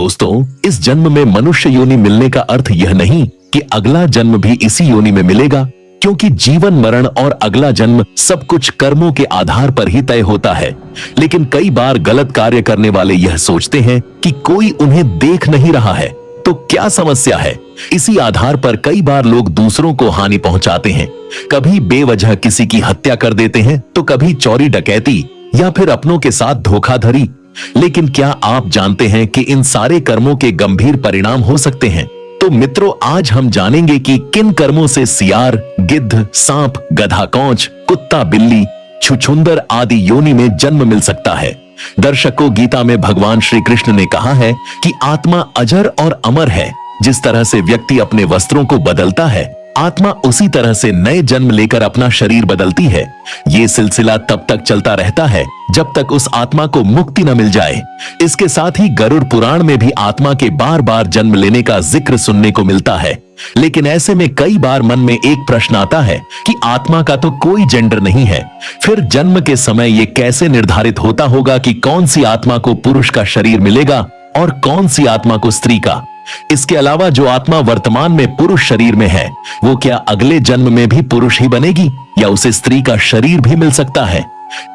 दोस्तों, इस जन्म में मनुष्य योनि मिलने का अर्थ यह नहीं कि अगला जन्म भी इसी योनि में मिलेगा, क्योंकि जीवन मरण और अगला जन्म सब कुछ कर्मों के आधार पर ही तय होता है। लेकिन कई बार गलत कार्य करने वाले यह सोचते हैं कि कोई उन्हें देख नहीं रहा है, तो क्या समस्या है। इसी आधार पर कई बार लोग दूसरों को हानि पहुंचाते हैं। कभी बेवजह किसी की हत्या कर देते हैं, तो कभी चोरी डकैती या फिर अपनों के साथ धोखाधड़ी। लेकिन क्या आप जानते हैं कि इन सारे कर्मों के गंभीर परिणाम हो सकते हैं? तो मित्रों, आज हम जानेंगे कि किन कर्मों से सियार, गिद्ध, सांप, गधा कौंच, कुत्ता, बिल्ली, छुछुंदर आदि योनि में जन्म मिल सकता है। दर्शकों, गीता में भगवान श्री कृष्ण ने कहा है कि आत्मा अजर और अमर है। जिस तरह से व्यक्ति अपने वस्त्रों को बदलता है, आत्मा उसी तरह से नए जन्म लेकर अपना शरीर बदलती है। ये सिलसिला तब तक चलता रहता है जब तक उस आत्मा को मुक्ति न मिल जाए। इसके साथ ही गरुड़ पुराण में भी आत्मा के बार बार जन्म लेने का जिक्र सुनने को मिलता है। लेकिन ऐसे में कई बार मन में एक प्रश्न आता है कि आत्मा का तो कोई जेंडर नहीं है, फिर जन्म के समय ये कैसे निर्धारित होता होगा कि कौन सी आत्मा को पुरुष का शरीर मिलेगा और कौन सी आत्मा को स्त्री का? इसके अलावा जो आत्मा वर्तमान में पुरुष शरीर में है, वो क्या अगले जन्म में भी पुरुष ही बनेगी या उसे स्त्री का शरीर भी मिल सकता है?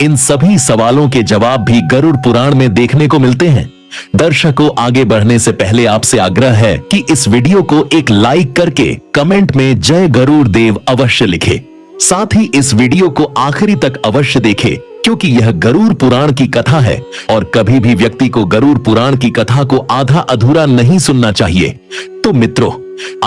इन सभी सवालों के जवाब भी गरुड़ पुराण में देखने को मिलते हैं। दर्शकों, आगे बढ़ने से पहले आपसे आग्रह है कि इस वीडियो को एक लाइक करके कमेंट में जय गरुड़ देव अवश्य लिखे। साथ ही इस वीडियो को आखिरी तक अवश्य देखें, क्योंकि यह गरुड़ पुराण की कथा है और कभी भी व्यक्ति को गरुड़ पुराण की कथा को आधा अधूरा नहीं सुनना चाहिए। तो मित्रों,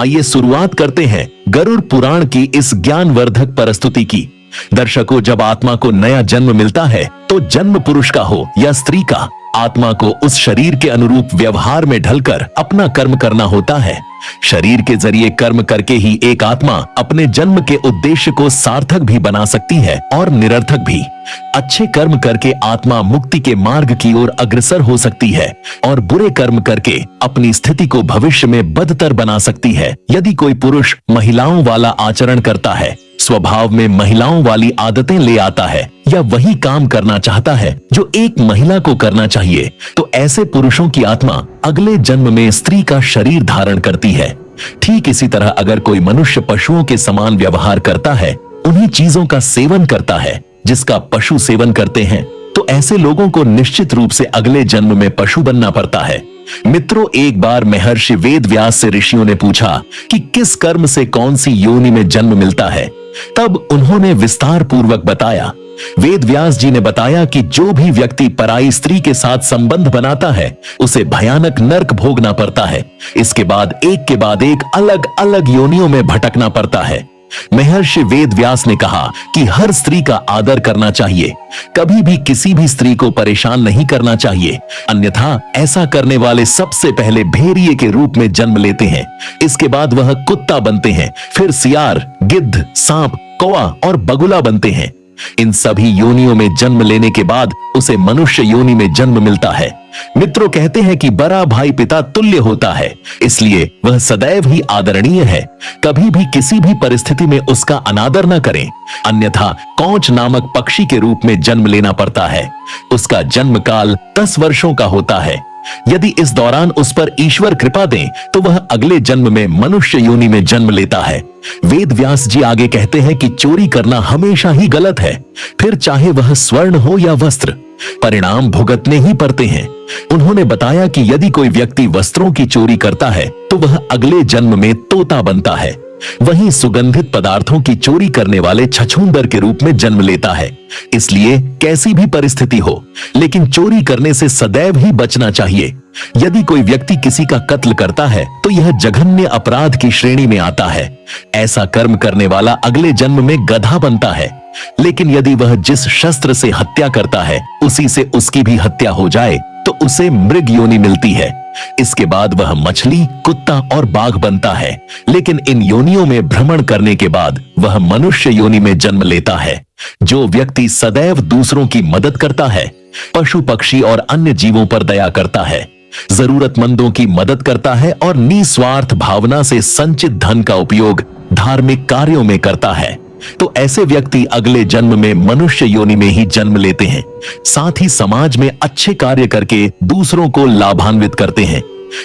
आइए शुरुआत करते हैं गरुड़ पुराण की इस ज्ञानवर्धक प्रस्तुति की। दर्शकों, जब आत्मा को नया जन्म मिलता है, तो जन्म पुरुष का हो या स्त्री का, आत्मा को उस शरीर के अनुरूप व्यवहार में ढलकर अपना कर्म करना होता है। शरीर के जरिए कर्म करके ही एक आत्मा अपने जन्म के उद्देश्य को सार्थक भी बना सकती है और निरर्थक भी। अच्छे कर्म करके आत्मा मुक्ति के मार्ग की ओर अग्रसर हो सकती है और बुरे कर्म करके अपनी स्थिति को भविष्य में बदतर बना सकती है। यदि कोई पुरुष महिलाओं वाला आचरण करता है, स्वभाव में महिलाओं वाली आदतें ले आता है या वही काम करना चाहता है जो एक महिला को करना चाहिए, तो ऐसे पुरुषों की आत्मा अगले जन्म में स्त्री का शरीर धारण करती है। ठीक इसी तरह अगर कोई मनुष्य पशुओं के समान व्यवहार करता है, उन्हीं चीजों का सेवन करता है जिसका पशु सेवन करते हैं, तो ऐसे लोगों को निश्चित रूप से अगले जन्म में पशु बनना पड़ता है। मित्रों, एक बार महर्षि वेदव्यास से ऋषियों ने पूछा कि किस कर्म से कौन सी योनि में जन्म मिलता है। तब उन्होंने विस्तार पूर्वक बताया। वेदव्यास जी ने बताया कि जो भी व्यक्ति पराई स्त्री के साथ संबंध बनाता है, उसे भयानक नरक भोगना पड़ता है। इसके बाद एक के बाद एक अलग अलग योनियों में भटकना पड़ता है। महर्षि वेदव्यास ने कहा कि हर स्त्री का आदर करना चाहिए, कभी भी किसी भी स्त्री को परेशान नहीं करना चाहिए, अन्यथा ऐसा करने वाले सबसे पहले भेड़िए के रूप में जन्म लेते हैं। इसके बाद वह कुत्ता बनते हैं, फिर सियार, गिद्ध, सांप, कौवा और बगुला बनते हैं। इन सभी योनियों में जन्म लेने के बाद उसे मनुष्य योनि में जन्म मिलता है। मित्रों, कहते हैं कि बड़ा भाई पिता तुल्य होता है, इसलिए वह सदैव ही आदरणीय है। कभी भी किसी भी परिस्थिति में उसका अनादर न करें, अन्यथा कौंच नामक पक्षी के रूप में जन्म लेना पड़ता है। उसका जन्म काल 10 वर्षों का होता है। यदि इस दौरान उस पर ईश्वर कृपा दें, तो वह अगले जन्म में मनुष्य योनि में जन्म लेता है। वेदव्यास जी आगे कहते हैं कि चोरी करना हमेशा ही गलत है, फिर चाहे वह स्वर्ण हो या वस्त्र, परिणाम भुगतने ही पड़ते हैं। उन्होंने बताया कि यदि कोई व्यक्ति वस्त्रों की चोरी करता है, तो वह अगले जन्म में तोता बनता है। वहीं सुगंधित पदार्थों की चोरी करने वाले छछूंदर के रूप में जन्म लेता है। इसलिए कैसी भी परिस्थिति हो, लेकिन चोरी करने से सदैव ही बचना चाहिए। यदि कोई व्यक्ति किसी का कत्ल करता है, तो यह जघन्य अपराध की श्रेणी में आता है। ऐसा कर्म करने वाला अगले जन्म में गधा बनता है। लेकिन यदि वह जिस शस्त्र से हत्या करता है, उसी से उसकी भी हत्या हो जाए, तो उसे मृग योनि मिलती है। इसके बाद वह मछली, कुत्ता और बाघ बनता है। लेकिन इन योनियों में भ्रमण करने के बाद वह मनुष्य योनि में जन्म लेता है। जो व्यक्ति सदैव दूसरों की मदद करता है, पशु पक्षी और अन्य जीवों पर दया करता है, जरूरतमंदों की मदद करता है और निस्वार्थ भावना से संचित धन का उपयोग धार्मिक कार्यों में करता है, तो ऐसे व्यक्ति अगले जन्म में मनुष्य योनि में ही जन्म लेते हैं। साथ ही समाज में अच्छे कार्य करके दूसरों को लाभान्वित करते हैं।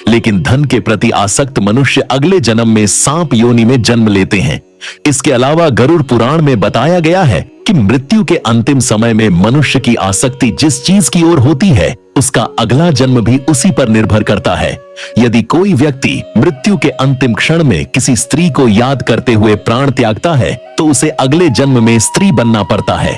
लेकिन धन के प्रति आसक्त मनुष्य अगले जन्म में सांप योनि में जन्म लेते हैं। इसके अलावा गरुड़ पुराण में बताया गया है कि मृत्यु के अंतिम समय में मनुष्य की आसक्ति जिस चीज की ओर होती है उसका अगला जन्म भी उसी पर निर्भर करता है। यदि कोई व्यक्ति मृत्यु के अंतिम क्षण में किसी स्त्री को याद करते हुए प्राण त्यागता है तो उसे अगले जन्म में स्त्री बनना पड़ता है।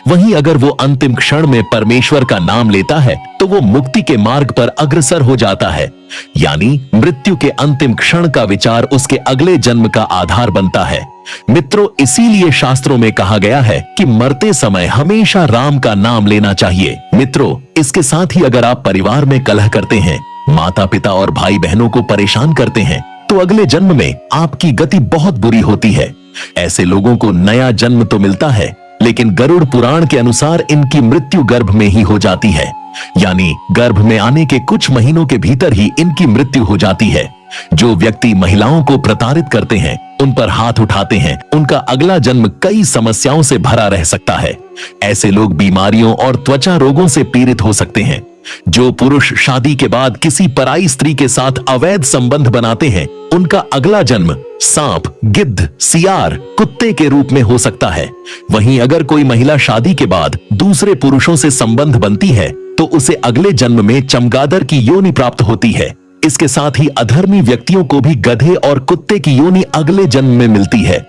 वहीं अगर वो अंतिम क्षण में परमेश्वर का नाम लेता है तो वो मुक्ति के मार्ग पर अग्रसर हो जाता है। यानी मृत्यु के अंतिम क्षण का विचार उसके अगले जन्म का आधार बनता है। मित्रों, इसीलिए शास्त्रों में कहा गया है कि मरते समय हमेशा राम का नाम लेना चाहिए। मित्रों, इसके साथ ही अगर आप परिवार में कलह करते हैं, माता पिता और भाई बहनों को परेशान करते हैं, तो अगले जन्म में आपकी गति बहुत बुरी होती है। ऐसे लोगों को नया जन्म तो मिलता है, लेकिन गरुड़ पुराण के अनुसार इनकी मृत्यु गर्भ में ही हो जाती है। यानी गर्भ में आने के कुछ महीनों के भीतर ही इनकी मृत्यु हो जाती है। जो व्यक्ति महिलाओं को प्रताड़ित करते हैं, उन पर हाथ उठाते हैं, उनका अगला जन्म कई समस्याओं से भरा रह सकता है। ऐसे लोग बीमारियों और त्वचा रोगों से पीड़ित हो सकते हैं। जो पुरुष शादी के बाद किसी पराई स्त्री के साथ अवैध संबंध बनाते हैं, उनका अगला जन्म सांप, गिद्ध, सियार, कुत्ते के रूप में हो सकता है। वहीं अगर कोई महिला शादी के बाद दूसरे पुरुषों से संबंध बनती है तो उसे अगले जन्म में चमगादड़ की योनि प्राप्त होती है। इसके साथ ही अधर्मी व्यक्तियों को भी गधे और कुत्ते की योनि अगले जन्म में मिलती है।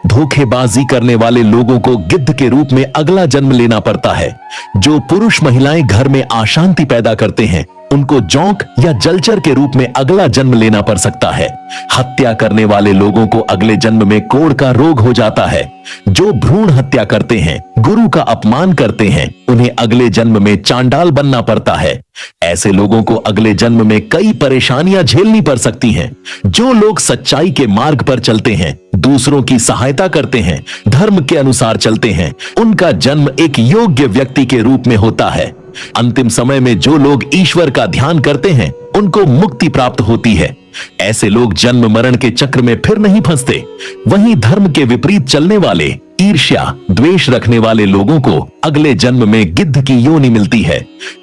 धोखेबाजी करने वाले लोगों को गिद्ध के रूप में अगला जन्म लेना पड़ता है। जो पुरुष महिलाएं घर में अशांति पैदा करते हैं, उनको जोंक या जलचर के रूप में अगला जन्म लेना पड़ सकता है। हत्या करने वाले लोगों को अगले जन्म में कोढ़ का रोग हो जाता है। जो भ्रूण हत्या करते हैं, गुरु का अपमान करते हैं, उन्हें अगले जन्म में चांडाल बनना पड़ता है। ऐसे लोगों को अगले जन्म में कई परेशानियां झेलनी पड़ सकती हैं। जो लोग सच्चाई के मार्ग पर चलते हैं, दूसरों की सहायता करते हैं, धर्म के अनुसार चलते हैं, उनका जन्म एक योग्य व्यक्ति के रूप में होता है। अंतिम समय में जो लोग ईश्वर का ध्यान करते हैं, उनको मुक्ति प्राप्त होती है। ऐसे लोग जन्म मरण के चक्र में फिर नहीं फंसते। वहीं धर्म के विपरीत चलने वाले, ईर्ष्या, द्वेष रखने वाले लोगों को अगले जन्म में गिद्ध की योनि मिलती है।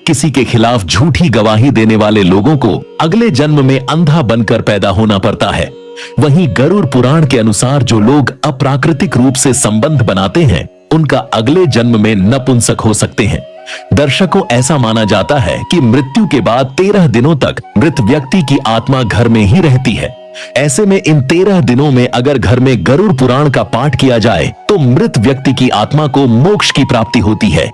किसी के खिलाफ झूठी गवाही देने वाले लोगों को अगले जन्म में अंधा बनकर पैदा होना पड़ता है। वहीं गरुड़ पुराण के अनुसार जो लोग अप्राकृतिक रूप से संबंध बनाते हैं, उनका अगले जन्म में नपुंसक हो सकते हैं। दर्शकों, ऐसा माना जाता है कि मृत्यु के बाद 13 दिनों तक मृत व्यक्ति की आत्मा घर में ही रहती है। ऐसे में इन 13 दिनों में अगर घर में गरुड़ पुराण का पाठ किया जाए तो मृत व्यक्ति की आत्मा को मोक्ष की प्राप्ति होती है।